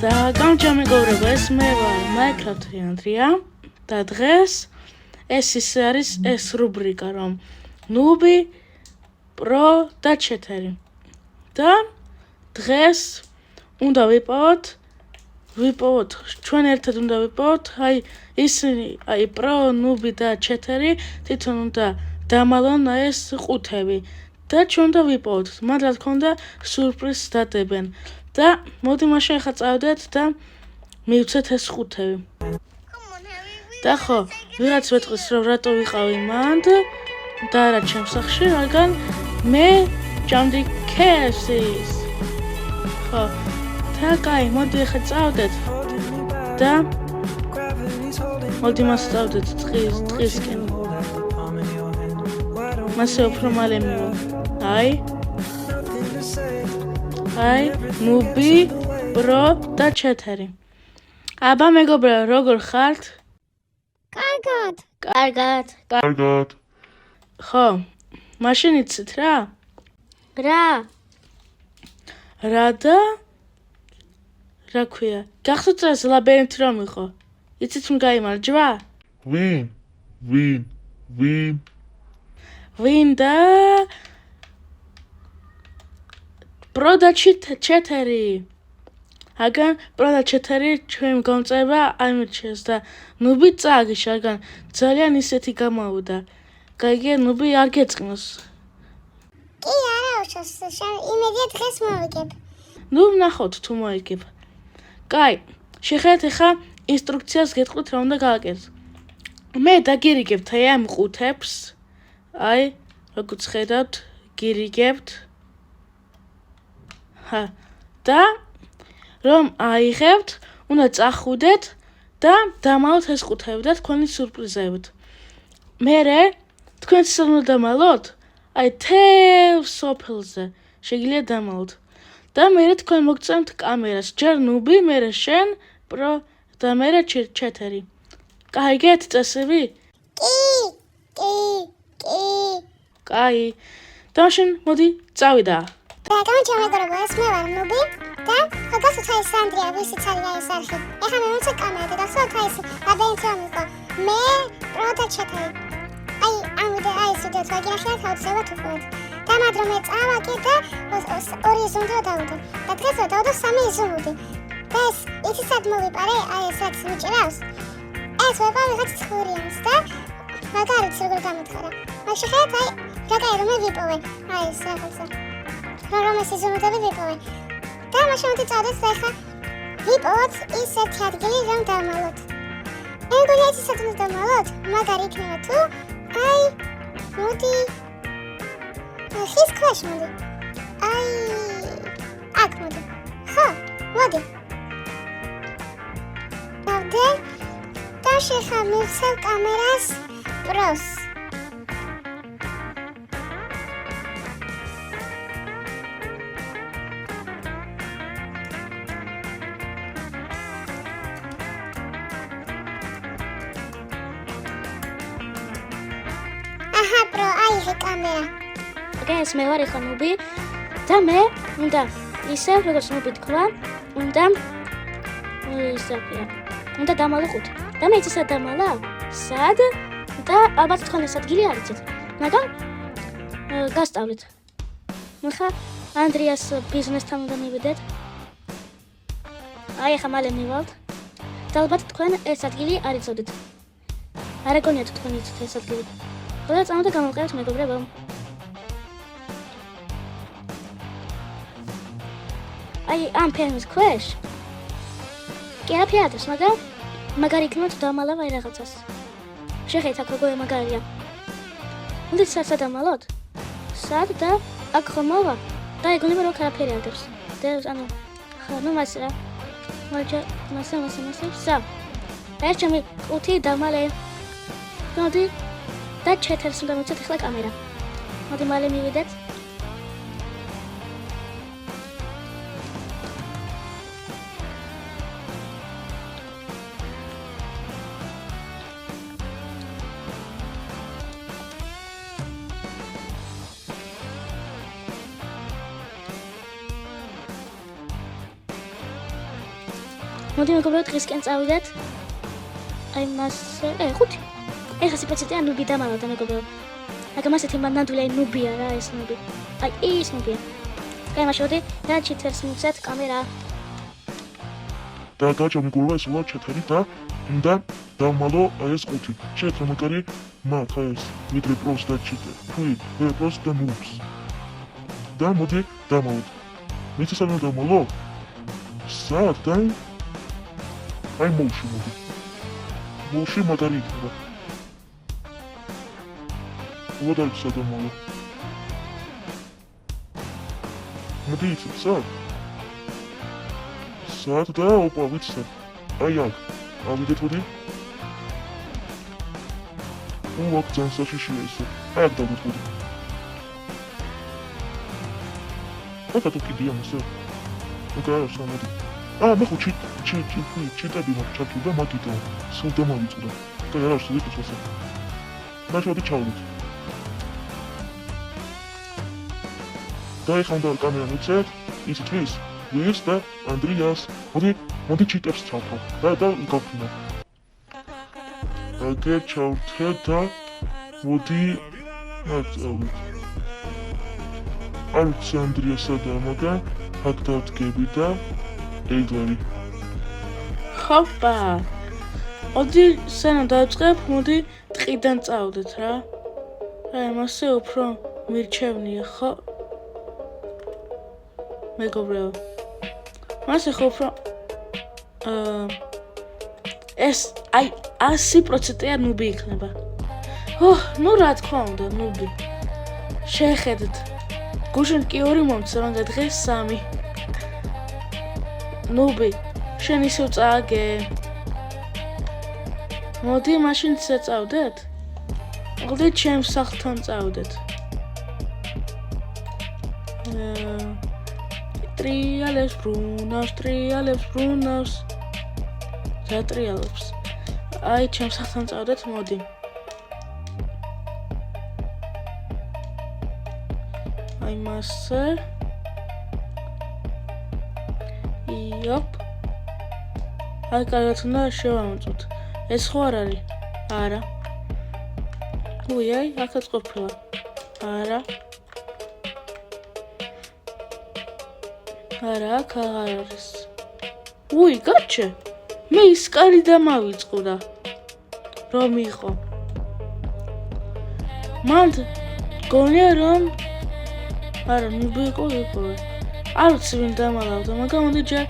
და გამჭამეგობრებო, ეს მე ვარ Minecraft-ი ანდრია და დღეს ეს არის ეს რუბრიკა, რომ ნუბი, პრო და ჩეთერი. და დღეს უნდა ვიპოვოთ, ჩვენ ერთად უნდა ვიპოვოთ, ისინი, პრო, ნუბი და ჩეთერი თვითონ უნდა დამალონ ეს ყუთები და ჩვენ უნდა ვიპოვოთ. მათ რა თქმა უნდა სურპრიზს დადებენ. და მოდი მაშინ ახლა წავიდეთ და მივცეთ ეს ყუთები. და ხო, ვიღაც ვეთყვის რომ რატო ვიყავი მანდ და არა ჩემს სახლში, რადგან მე ჭამდი KFC-ს. ხო, და კაი, მოდი ახლა წავიდეთ და მოდი მას წავიდეთ ტყისკენ. მასე უფრო მალე მივა. ნუბი, პრო და ჩეთერი. აბა მეგობრებო, როგორ ხართ? კარგად. ხო, მაშინ იცით რა? რა და რა ქვია? გახსოვთ ეს ლაბირინთი რომ იყო? იცით რომ გაიმარჯვა? ვინ და პრო და ჩეთერი. აგან პრო და ჩეთერი ჩვენ გამწება აიმირჩეს და ნუბი წააგიშ, რადგან ძალიან ისეთი გამოვიდა. გაიგე, ნუბი არ გეწყნოს. კი, არა უშავს, იმედია დღეს მოვიგებ. ნუ ვნახოთ თუ მოიგებ. კაი, შეხედეთ ახლა ინსტრუქციას გეტყვით რა უნდა გააკეთოთ. მე დაგირიგებთ ამ ყუთებს. როგორც ხედავთ, გირიგებთ. და რომ აიღებთ, უნდა წახვიდეთ და დამალოთ ეს ყუთები და თქვენი სურპრიზებით. მერე თქვენ ისე უნდა დამალოთ, თელ სოფელზე შეგიძლიათ დამალოთ. და მერე თქვენ მოგწევთ კამერას, ჯერ ნუბი, მერე შენ, პრო და მერე ჩეთერი. გაიგეთ წესები? კაი. და მაშინ მოდი წავიდა. გამჭამეგობრებო, ეს მე ვარ ნუბი და გახსოვთ ეს ანდრია, ვისიც არის ეს არხი. ეხლა მე მოვცე კამერა და გახსოვთ ეს ლაბირინთი რომ იყო. მე, პრო და ჩეთერი. ამ ვიდეოს ვაგინახეთ აუცილებლად უყურეთ. და მაგრამ მე წავაკი და 2 ზონდა დავუდე. და დღეს დავუდე 3 ზონდი. და ეს იცი სად მოვიპარე, ეს რაც მიჭირავს. ეს ვეპა ვიღაც ცხრიანს და მაგარიც როგორ გამოთხარა. მაშინ ხედავ, რა რომ ვიპოვე. ეს რაღაცა. რომ ეს ზონდები ვიპოვე. და მაშინ მოდი წავიდეთ და ახლა ვიპოვოთ ისეთი ადგილი რომ დავმალოთ. მე მგონია ეს ისეთი უნდა დავმალოთ, მაგარი იქნება თუ მოდი ხის ქვეშ მოდი. აქ მოდი. ხო, მოდი. და შეხა მივცევ კამერას პროს. პრო, აიღე კამერა. ეს მე ვარ ახლა ნუბი და მე უნდა ისე როგორც ნუბი თქვა, უნდა დამალო ყუთი. და მე იცი სად დამალა? სად? და ალბათ თქვენ ეს ადგილი არ იცით. მაგრამ გასწავლეთ. ახლა ანდრიას ბიზნესთან უნდა მივიდეთ. ახლა მალე მივალთ. და ალბათ თქვენ ეს ადგილი არ იცოდეთ. არ ეგონიათ თქვენ იცით ეს ადგილი. ხოდა წამო და გამოვყევთ მეგობრებო. ამ ფერმის ქვეშ კი არაფერი არის, მაგრამ მაგარი იქნება თუ დამალავ რაღაცას. შეხედეთ აქ როგორ მაგარია. უნდა სად დამალოთ? სად და აქ ხომ მოვა? და ეგონება რომ არაფერი არ დებს. და ანუ ხო, ნუ მას რა. მასა. სა. ეს ჩემი ყუთი დამალე. მოდი. და ჩეთერს უნდა მოვცეთ ახლა კამერა. მოდი მალე მივიდეთ. მოდი მეგობრებო დღისკენ წავიდეთ. აი მას 5. ეხლა სიტუაცია ნუბი დამალავდა მეგობრებო. მაგრამ ასეთი მანდული აი ნუბია რა ეს ნუბი. აი ის ნუბია. კაი მაშოდი და ჩიტერს მივცეთ კამერა. და გაჩამიგულო ეს უა ჩეთერი და უნდა დამალო აი ეს 5. შეეძლო მაგარი მათ აი ეს ვიდრე პროს და ჩიტერ. ვიდრე პროს და ნუბს. და მოდი დამალოთ. მიცი სანამ დამალო? საათ და აი მოუში მოდი. მოუში მაგარი იქნება. უადარ სადამალო. მოდი იცით საათ? საათ და ოპა ვიცით. აი აქ. ავიდეთ მოდი. აქ ძალიან საშიშია ისე. აი აქ დავდოთ მოდი. აქ თუ კიდია მოსე. უკან სამოდი. მე ხო ჩიტები მაქვს ჩართული და მაგითო. სულ დამავიწყდა. და რა არის ის მოსე. მაშოდი ჩავდით. და ეხლა უნდა კამერა მიცეთ. ისიც ვის და ანდრიას. მოდი ჩიტებს ჩავთო. და გაფრინო. აგე ჩავთე და მოდი აწავით. არც ანდრიასა და მაგა აქ დავდგები და ეგარი. ხოპა. მოდი სანამ დავწყებ, მოდი ტყიდან წავდეთ რა. აი მასე უფრო მირჩევნია ხო? მეგობრებო. მასე ხო უფრო ეს აი 100%-ია ნუბი იქნება. ნუ რა თქმა უნდა, ნუბი. შეხედეთ. გუშინ კი 2 მომცა, მაგრამ დღეს 3. ნუბი, შენ ისევ წააგე. მოდი მაშინ წავდეთ. მოდი ჩემს სახლთან წავდეთ. ტრიალებს ბრუნავს. რა ტრიალებს? აი ჩემს სახლთან წავდეთ, მოდი. აი მასე. იოპ. აი კარგად უნდა შევამოწოთ. ეს ხო არ არის? არა. აი, აქაც ყოფილა. არა. არა, აქ აღარ არის. გაჩე. მე ის კარი დამავიწყდა. რომ იყო. მან გონია რომ არა, ნუბი იყო. არ ვიცი ვინ დამალავდა, მაგრამ მოდი ჯერ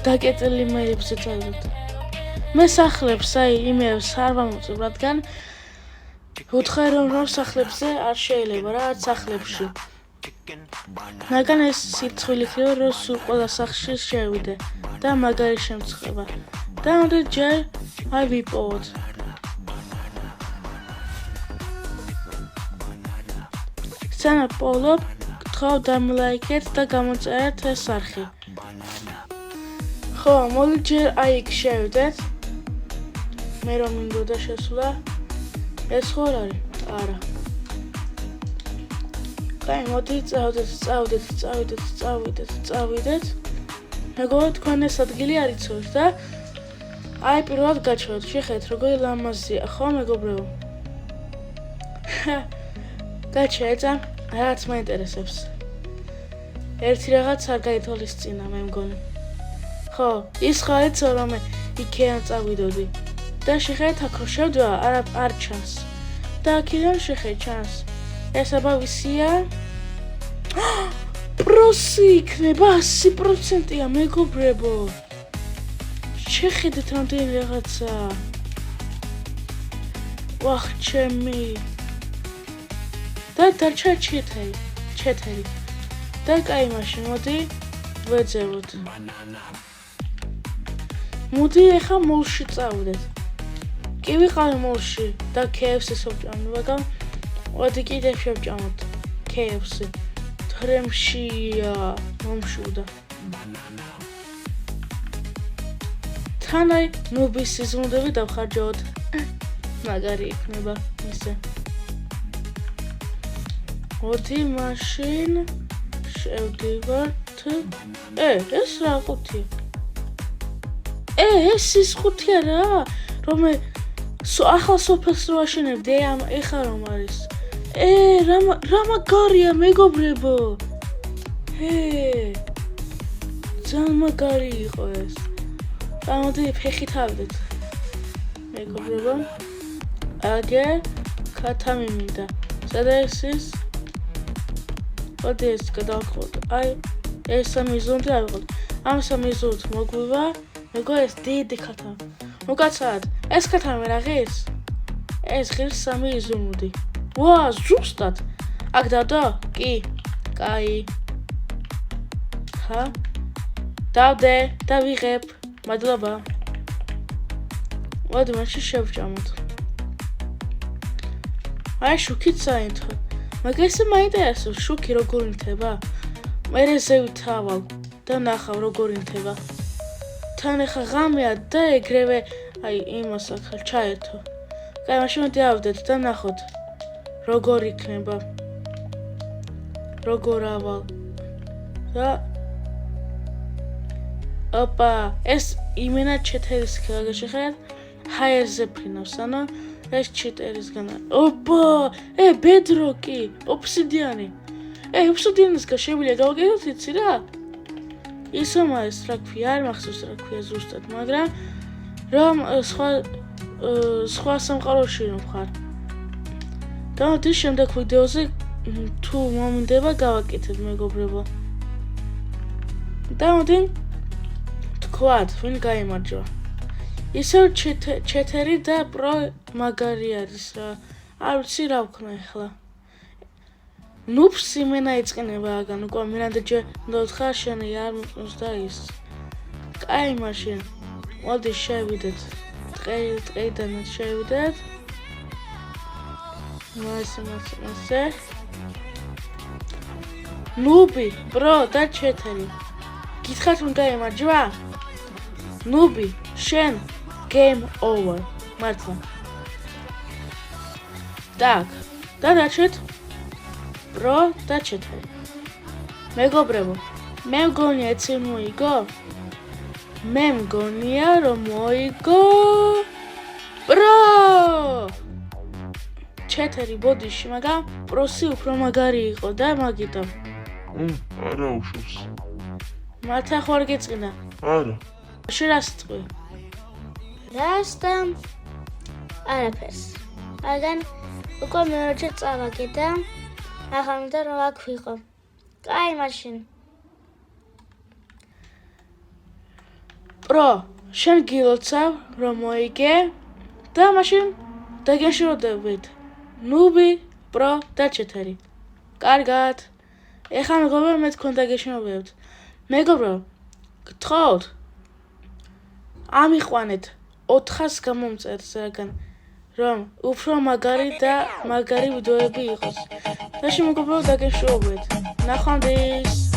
დაკეტილი მეებზე წავიდეთ. მე სახლებს აი იმებს არ ვამოწევ, რადგან ვუთხარ რომ სახლებზე არ შეიძლება რა, არც სახლებში. მაგრამ ეს სიტყვილი ხიო რომ სულ ყველა სახლში შევიდე და მაგარი შემწყება. და მოდი ჯერ აი ვიპოვოთ. სანამ პოლობ, გთხოვ დამლაიქეთ და გამოწერეთ ეს არხი. ხო, მოდი ჯერ აი იქ შევიდეთ. მე რომ მინდოდა შესვლა. ეს ხო არ არის? არა. კაი, მოდი წავიდეთ. მეგობრებო, თქვენ ეს ადგილი არ იცოდეთ და აი პირველად გაჩვენოთ. შეხედეთ, როგორი ლამაზია, ხო მეგობრებო? გაჩვენეთ, რაც მაინტერესებს. ერთი რაღაც არ გაითვალისწინა მე მგონი. ხო, ის ხო არის რომ იქიდან წავიდოდი. და შეხედეთ, აქ რო შევდვა, არ ჩანს. და აქედან შეხედეთ, ჩანს. ეს აბა ვისია? პროსი იქნება 100%-ია მეგობრებო. შეხედეთ რამდენი რაღაცა. ვახ ჩემი. და დარჩა ჩეთერი. და კაი მაშინ მოდი ვეძებოთ. მოდი ახლა მოლში წავიდეთ. კი ვიყავი მოლში და KFC-ს ვჭამთ, მაგრამ მოდი კიდევ შევჭამოთ KFC. თრემშია მომშუდა. თან აი ნუბის სიზმუნდები დავხარჯავთ. მაგარი იქნება ისე. მოდი მაშინ შევდივართ. ეს რა ყუთია? ეს ის ხუთი არა, რომ ახალ სოფელს რო აშენებდი, ეხა რომ არის. რა მაგარია მეგობრებო. ძალიან მაგარი იყო ეს. გამოდი ფეხით ავდეთ. მეგობრებო. აგერ ქათა მიმინდა. სადა ეს? ოდეს გადავხოთ. აი, ეს სამი ზონდი ავიღოთ. ამ სამი ზონდ მოგვივა, მეგო ეს დიდი ქათა. მოგაცаад, ეს ქათა მე რა ღირს? ეს ღირს სამი ზონდი. ვა, ზუსტად. აქ დავდო? კი. კაი. ხა? დავდე, დავიღებ. მადლობა. მოდი მაშინ შევჭამოთ. აი შუქით საერთო. მაგასე მაინტერესებს შუქი როგორ ინთება? მერე ზევითავალ და ნახავ როგორ ინთება. თან ახლა ღამეა და ეგრევე აი იმას ახლა ჩაერთო. კაი მაშინ მოდი ავდეთ და ნახოთ როგორ იქნება. როგორ ავალ. და ოპა, ეს იმენა ჩეთერის გაშეხეთ ჰაერზე ფრინავს, ანუ ეს ჩეტერისგან. ოპა, ბედროკი, ოფსიდიანი. ოფსიდიანის შეგვიძლია გავაკეთოთ, იცი რა? ისომა ეს რა ქვია, არ მახსოვს რა ქვია ზუსტად, მაგრამ რომ სხვა სამყაროში რომ ხარ. და მოდი შემდეგ ვიდეოზე თუ მომინდება გავაკეთებ მეგობრებო. და მოდი თქვათ, ვინ გაიმარჯვა. ისევ ჩეთერი და პრო მაგარი არის რა. არ ვიცი რა ვქნა ახლა. ნუბს იმენა იწყინება აგან, უკვე მირანდა დავთხარ შენი არ მიყავს და ის. კაი მაშინ. მოდი შევიდეთ. ტყეიდან შევიდეთ. მასე. ნუბი, პრო და ჩეთერი. გითხართ ვინ გაიმარჯვა? ნუბი, შენ game over. მართლა. Так. და დაჩეთ პრო და ჩეთერი. მეგობრებო, მე მგონია ეცი მოიგო? მე მგონია რომ მოიგო პრო. ჩეთერი ბოდიში, მაგრამ პროსი უფრო მაგარი იყო და მაგიტომ. არა უშავს. მართლა ხوار გეწყინა? არა. შერასწყვი. რასტა არაფერს. აგან უკვე მეორეჯერ წავაგე და ახლა მინდა რომ აქ ვიყო. კაი მაშინ. პრო, შენ გილოცავ რომ მოიგე და მაშინ დაგეშროდებით. ნუბი, პრო და ჩეთერი. კარგად. ეხლა მეგობრებო მე თქვენ დაგეშრობებთ. მეგობრებო, გთხოვთ ამიყვანეთ 400 გამომწერს რაგან რომ უფრო მაგარი და მაგარი ვიდეოები იყოს. და შემოგობრო დაგეშრობეთ. ნახვამდის.